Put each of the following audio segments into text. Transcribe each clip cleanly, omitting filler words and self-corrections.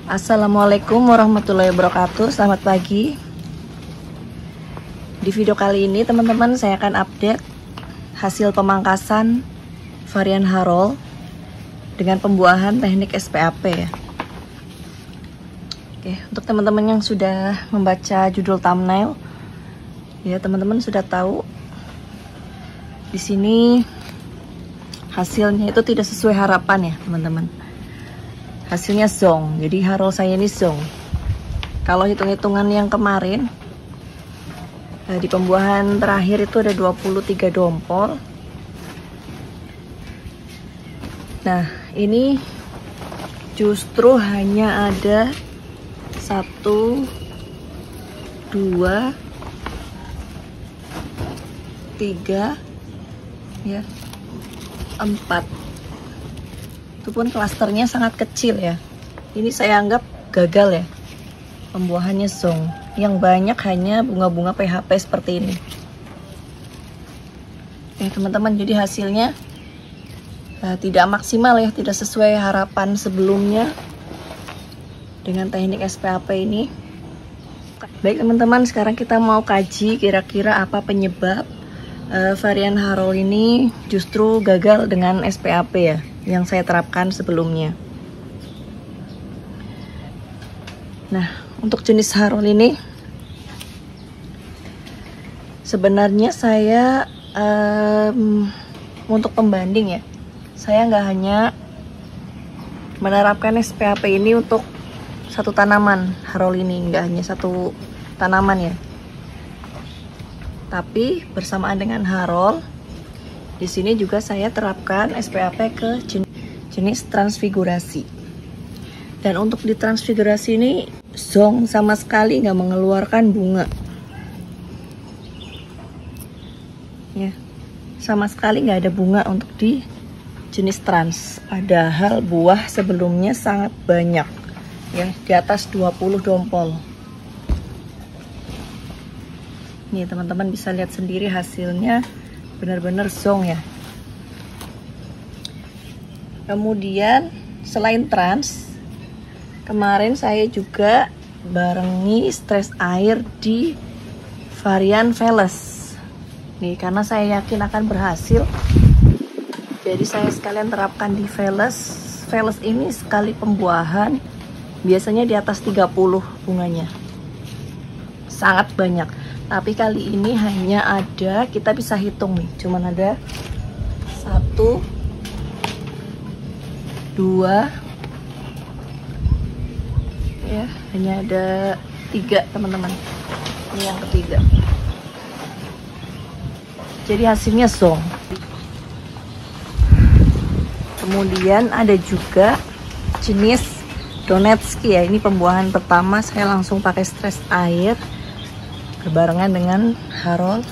Assalamualaikum warahmatullahi wabarakatuh. Selamat pagi. Di video kali ini teman-teman saya akan update hasil pemangkasan varian Harold dengan pembuahan teknik SPAP ya. Oke, untuk teman-teman yang sudah membaca judul thumbnail ya, teman-teman sudah tahu di sini hasilnya itu tidak sesuai harapan ya teman-teman. Hasilnya zong, jadi Harold saya ini zong. Kalau hitung-hitungan yang kemarin di pembuahan terakhir itu ada 23 dompol. Nah ini justru hanya ada 1, 2, 3 ya, 4. Itu pun klasternya sangat kecil ya. Ini saya anggap gagal ya, pembuahannya zong. Yang banyak hanya bunga-bunga PHP seperti ini ya teman-teman. Jadi hasilnya tidak maksimal ya, tidak sesuai harapan sebelumnya dengan teknik SPAP ini. Baik teman-teman, sekarang kita mau kaji kira-kira apa penyebab varian Harold ini justru gagal dengan SPAP ya, yang saya terapkan sebelumnya. Nah, untuk jenis Harold ini sebenarnya saya untuk pembanding ya, saya nggak hanya menerapkan SPAP ini untuk satu tanaman Harold ini, nggak hanya satu tanaman ya, tapi bersamaan dengan Harold di sini juga saya terapkan SPAP ke jenis transfigurasi. Dan untuk di transfigurasi ini zong sama sekali nggak mengeluarkan bunga ya, sama sekali nggak ada bunga untuk di jenis trans, padahal buah sebelumnya sangat banyak ya, di atas 20 dompol. Nih teman-teman bisa lihat sendiri hasilnya benar-benar zong ya. Kemudian selain trans, kemarin saya juga barengi stres air di varian Veles nih, karena saya yakin akan berhasil. Jadi saya sekalian terapkan di Veles. Veles ini sekali pembuahan biasanya di atas 30 bunganya, sangat banyak. Tapi kali ini hanya ada, kita bisa hitung nih, cuman ada 1, 2 ya, hanya ada 3 teman-teman. Ini yang ketiga. Jadi hasilnya zong. Kemudian ada juga jenis Donetsky ya, ini pembuahan pertama saya langsung pakai stres air berbarengan dengan Harold.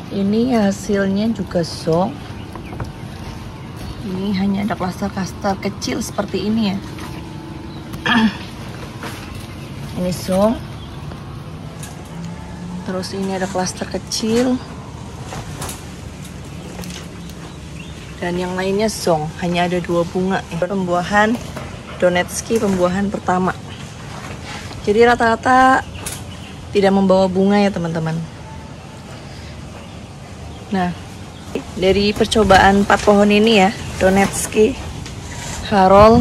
Ini hasilnya juga zong. Ini hanya ada klaster-klaster kecil seperti ini ya. Ini zong. Terus ini ada klaster kecil. Dan yang lainnya zong, hanya ada 2 bunga. Pembuahan Donetsky pembuahan pertama. Jadi rata-rata tidak membawa bunga ya teman-teman. Nah, dari percobaan 4 pohon ini ya, Donetsky, Harold,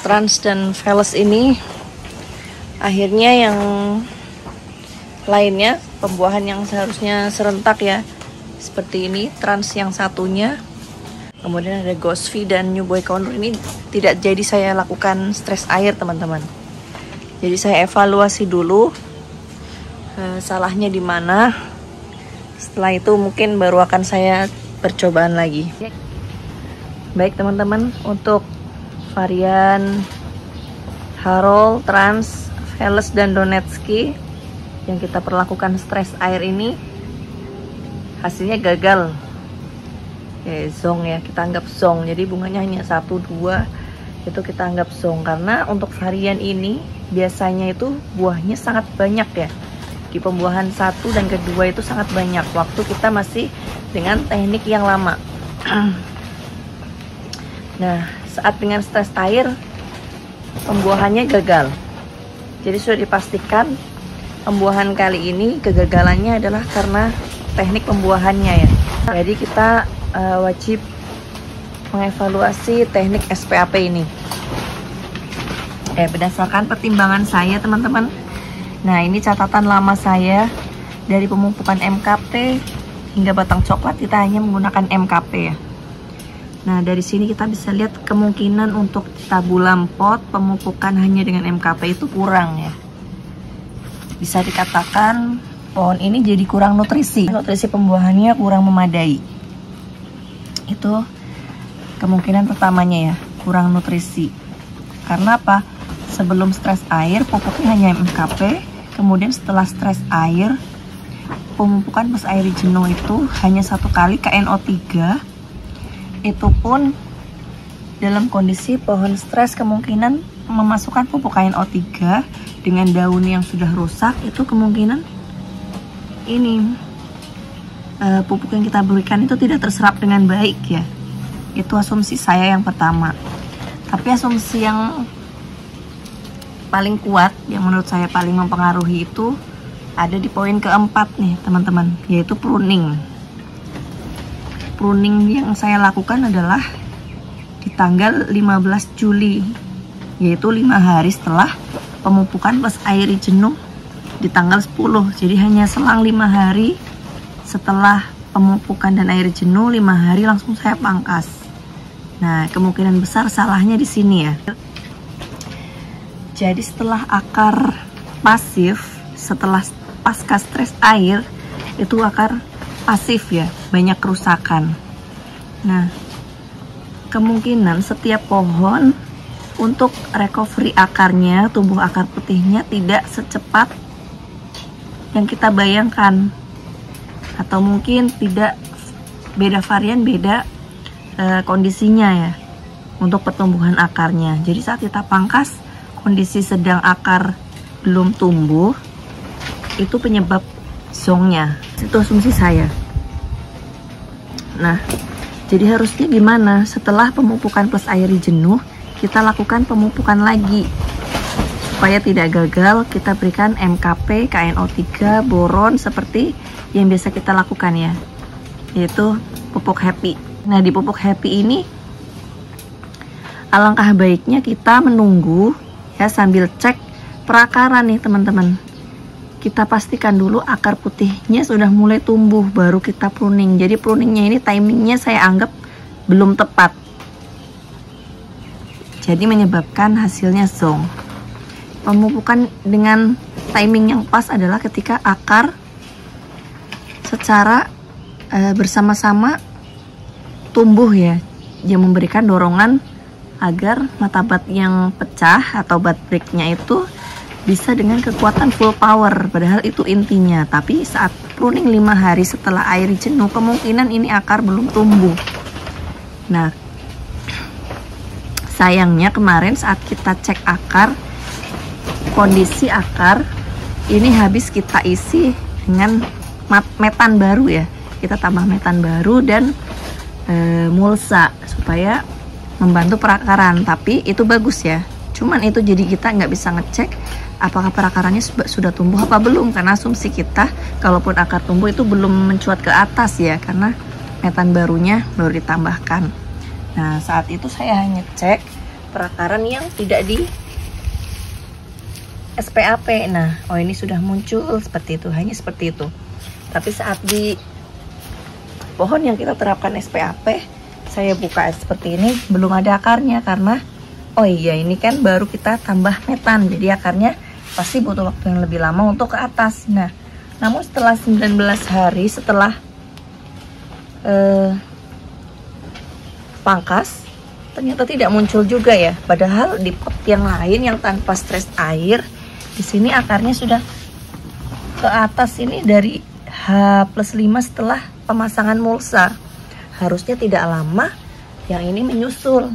Trans dan Veles ini, akhirnya yang lainnya pembuahan yang seharusnya serentak ya, seperti ini, Trans yang satunya, kemudian ada Ghostfy dan New Boy Condor ini tidak jadi saya lakukan stres air teman-teman. Jadi saya evaluasi dulu salahnya di mana. Setelah itu mungkin baru akan saya percobaan lagi. Baik teman-teman, untuk varian Harold, Trans, Veles dan Donetsky yang kita perlakukan stres air ini hasilnya gagal. Zong ya, kita anggap zong. Jadi bunganya hanya 1, 2, itu kita anggap zong, karena untuk varian ini biasanya itu buahnya sangat banyak ya. Di pembuahan 1 dan kedua itu sangat banyak waktu kita masih dengan teknik yang lama. Nah, saat dengan stres air pembuahannya gagal. Jadi sudah dipastikan pembuahan kali ini kegagalannya adalah karena teknik pembuahannya ya. Jadi kita wajib mengevaluasi teknik SPAP ini. Berdasarkan pertimbangan saya teman-teman. Nah, ini catatan lama saya dari pemupukan MKP hingga batang coklat kita hanya menggunakan MKP ya. Nah, dari sini kita bisa lihat kemungkinan untuk tabulam pot pemupukan hanya dengan MKP itu kurang ya. Bisa dikatakan pohon ini jadi kurang nutrisi. Nutrisi pembuahannya kurang memadai. Itu kemungkinan pertamanya ya, kurang nutrisi. Karena apa? Sebelum stres air pupuknya hanya MKP, kemudian setelah stres air pemupukan plus air jenuh itu hanya 1 kali KNO3. Itu pun dalam kondisi pohon stres kemungkinan memasukkan pupuk KNO3 dengan daun yang sudah rusak, itu kemungkinan ini pupuk yang kita berikan itu tidak terserap dengan baik ya. Itu asumsi saya yang pertama. Tapi asumsi yang paling kuat, yang menurut saya paling mempengaruhi itu ada di poin keempat nih teman-teman, yaitu pruning. Pruning yang saya lakukan adalah di tanggal 15 Juli, yaitu 5 hari setelah pemupukan plus air jenuh di tanggal 10. Jadi hanya selang 5 hari setelah pemupukan dan air jenuh, 5 hari langsung saya pangkas. Nah, kemungkinan besar salahnya di sini ya. Jadi setelah akar pasif, setelah pasca stres air, itu akar pasif ya, banyak kerusakan. Nah, kemungkinan setiap pohon untuk recovery akarnya, tumbuh akar putihnya tidak secepat yang kita bayangkan. Atau mungkin tidak, beda varian, beda kondisinya ya untuk pertumbuhan akarnya. Jadi saat kita pangkas kondisi sedang akar belum tumbuh, itu penyebab zongnya. Itu asumsi saya. Nah, jadi harusnya gimana? Setelah pemupukan plus air jenuh, kita lakukan pemupukan lagi supaya tidak gagal. Kita berikan MKP, KNO3, boron seperti yang biasa kita lakukan ya, yaitu pupuk happy. Nah, di pupuk happy ini alangkah baiknya kita menunggu ya, sambil cek perakaran nih teman-teman. Kita pastikan dulu akar putihnya sudah mulai tumbuh, baru kita pruning. Jadi pruningnya ini timingnya saya anggap belum tepat, jadi menyebabkan hasilnya zong. Pemupukan dengan timing yang pas adalah ketika akar secara bersama-sama tumbuh ya, yang memberikan dorongan agar mata bat yang pecah atau bat breaknya itu bisa dengan kekuatan full power, padahal itu intinya. Tapi saat pruning 5 hari setelah air jenuh, kemungkinan ini akar belum tumbuh. Nah, sayangnya kemarin saat kita cek akar, kondisi akar ini habis kita isi dengan metan baru ya, kita tambah metan baru dan mulsa supaya membantu perakaran. Tapi itu bagus ya, cuman itu jadi kita nggak bisa ngecek apakah perakarannya sudah tumbuh apa belum, karena asumsi kita kalaupun akar tumbuh itu belum mencuat ke atas ya, karena metan barunya baru ditambahkan. Nah, saat itu saya hanya cek perakaran yang tidak di SPAP. Nah, oh ini sudah muncul seperti itu, hanya seperti itu. Tapi saat di pohon yang kita terapkan SPAP, saya buka seperti ini, belum ada akarnya karena oh iya ini kan baru kita tambah metan, jadi akarnya pasti butuh waktu yang lebih lama untuk ke atas. Nah, namun setelah 19 hari setelah pangkas, ternyata tidak muncul juga ya. Padahal di pot yang lain yang tanpa stres air, di sini akarnya sudah ke atas ini dari H+5 setelah pemasangan mulsa. Harusnya tidak lama, yang ini menyusul.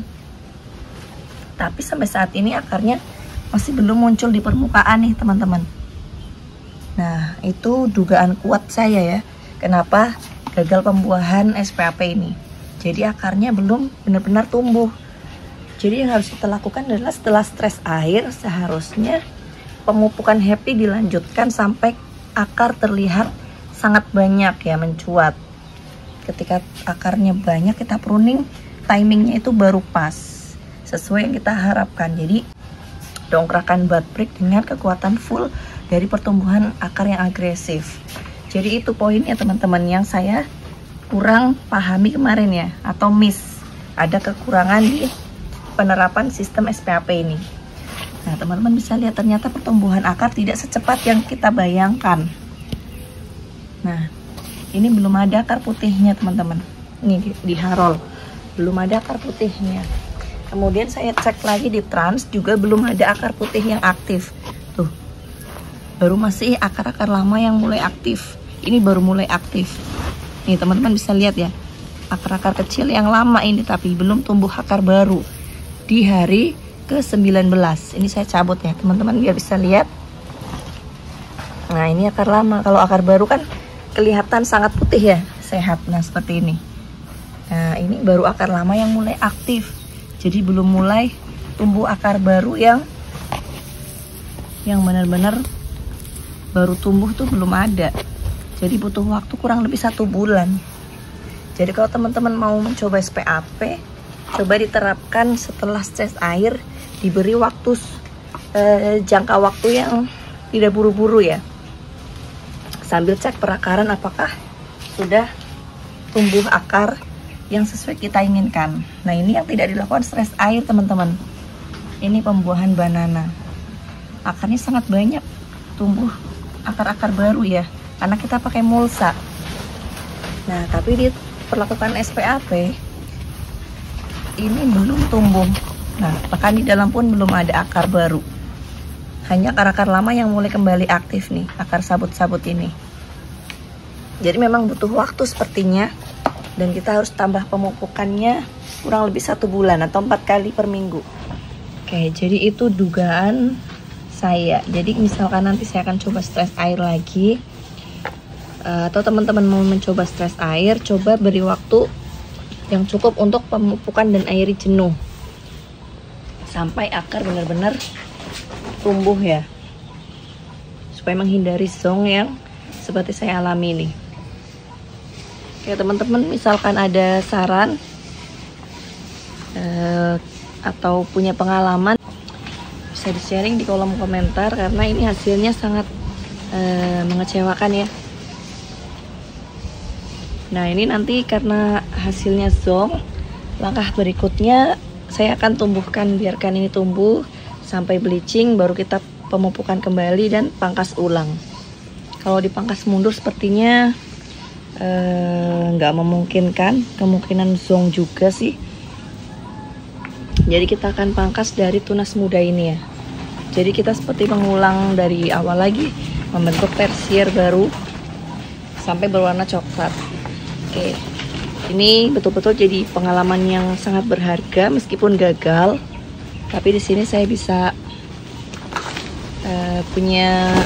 Tapi sampai saat ini akarnya masih belum muncul di permukaan nih teman-teman. Nah, itu dugaan kuat saya ya, kenapa gagal pembuahan SPAP ini. Jadi akarnya belum benar-benar tumbuh. Jadi yang harus kita lakukan adalah setelah stres air, seharusnya pemupukan happy dilanjutkan sampai akar terlihat sangat banyak ya, mencuat. Ketika akarnya banyak, kita pruning, timingnya itu baru pas, sesuai yang kita harapkan. Jadi dongkrakan bud break dengan kekuatan full dari pertumbuhan akar yang agresif. Jadi itu poinnya teman-teman yang saya kurang pahami kemarin ya, atau miss. Ada kekurangan di penerapan sistem SPAP ini. Nah teman-teman bisa lihat ternyata pertumbuhan akar tidak secepat yang kita bayangkan. Nah ini belum ada akar putihnya teman-teman. Ini di Harol belum ada akar putihnya. Kemudian saya cek lagi di Trans juga belum ada akar putih yang aktif. Tuh, baru masih akar-akar lama yang mulai aktif. Ini baru mulai aktif. Nih teman-teman bisa lihat ya, akar-akar kecil yang lama ini tapi belum tumbuh akar baru di hari ke-19. Ini saya cabut ya teman-teman biar bisa lihat. Nah ini akar lama, kalau akar baru kan kelihatan sangat putih ya, sehat. Nah seperti ini. Nah ini baru akar lama yang mulai aktif. Jadi belum mulai tumbuh akar baru yang benar-benar baru tumbuh tuh belum ada. Jadi butuh waktu kurang lebih 1 bulan. Jadi kalau teman-teman mau mencoba SPAP, coba diterapkan setelah stres air, diberi waktu jangka waktu yang tidak buru-buru ya. Sambil cek perakaran apakah sudah tumbuh akar yang sesuai kita inginkan. Nah ini yang tidak dilakukan stres air teman-teman. Ini pembuahan banana. Akarnya sangat banyak tumbuh akar-akar baru ya, karena kita pakai mulsa. Nah tapi diperlakukan SPAP ini belum tumbuh. Nah bahkan di dalam pun belum ada akar baru, hanya akar-akar lama yang mulai kembali aktif nih, akar sabut-sabut ini. Jadi memang butuh waktu sepertinya, dan kita harus tambah pemupukannya kurang lebih 1 bulan atau 4 kali per minggu. Oke, jadi itu dugaan saya. Jadi misalkan nanti saya akan coba stres air lagi, atau teman-teman mau mencoba stres air, coba beri waktu yang cukup untuk pemupukan dan airi jenuh sampai akar benar-benar tumbuh ya, supaya menghindari zong yang seperti saya alami nih. Oke teman-teman, misalkan ada saran atau punya pengalaman, bisa di-sharing di kolom komentar, karena ini hasilnya sangat mengecewakan ya. Nah ini nanti karena hasilnya zong, langkah berikutnya saya akan tumbuhkan, biarkan ini tumbuh sampai bleaching, baru kita pemupukan kembali dan pangkas ulang. Kalau dipangkas mundur sepertinya nggak memungkinkan, kemungkinan zong juga sih. Jadi kita akan pangkas dari tunas muda ini ya. Jadi kita seperti mengulang dari awal lagi, membentuk tersier baru sampai berwarna coklat. Oke, ini betul-betul jadi pengalaman yang sangat berharga meskipun gagal. Tapi di sini saya bisa punya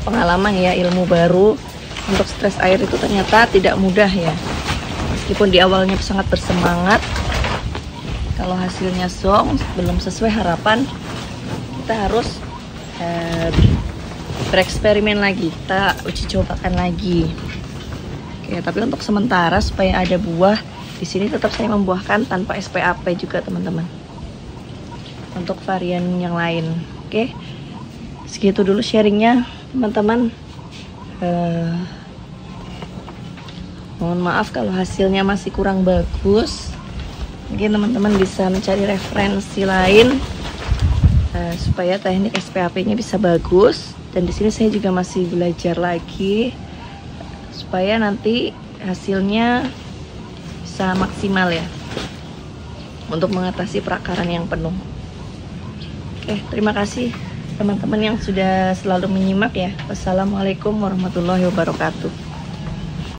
pengalaman ya, ilmu baru. Untuk stres air itu ternyata tidak mudah ya. Meskipun di awalnya sangat bersemangat, kalau hasilnya zong belum sesuai harapan, kita harus bereksperimen lagi, kita uji cobakan lagi. Oke, tapi untuk sementara supaya ada buah, di sini tetap saya membuahkan tanpa SPAP juga teman-teman. Untuk varian yang lain, oke, segitu dulu sharingnya teman-teman. Mohon maaf kalau hasilnya masih kurang bagus. Mungkin teman-teman bisa mencari referensi lain supaya teknik SPAP-nya bisa bagus. Dan di sini saya juga masih belajar lagi supaya nanti hasilnya bisa maksimal ya, untuk mengatasi perakaran yang penuh. Oke, terima kasih teman-teman yang sudah selalu menyimak ya. Wassalamualaikum warahmatullahi wabarakatuh.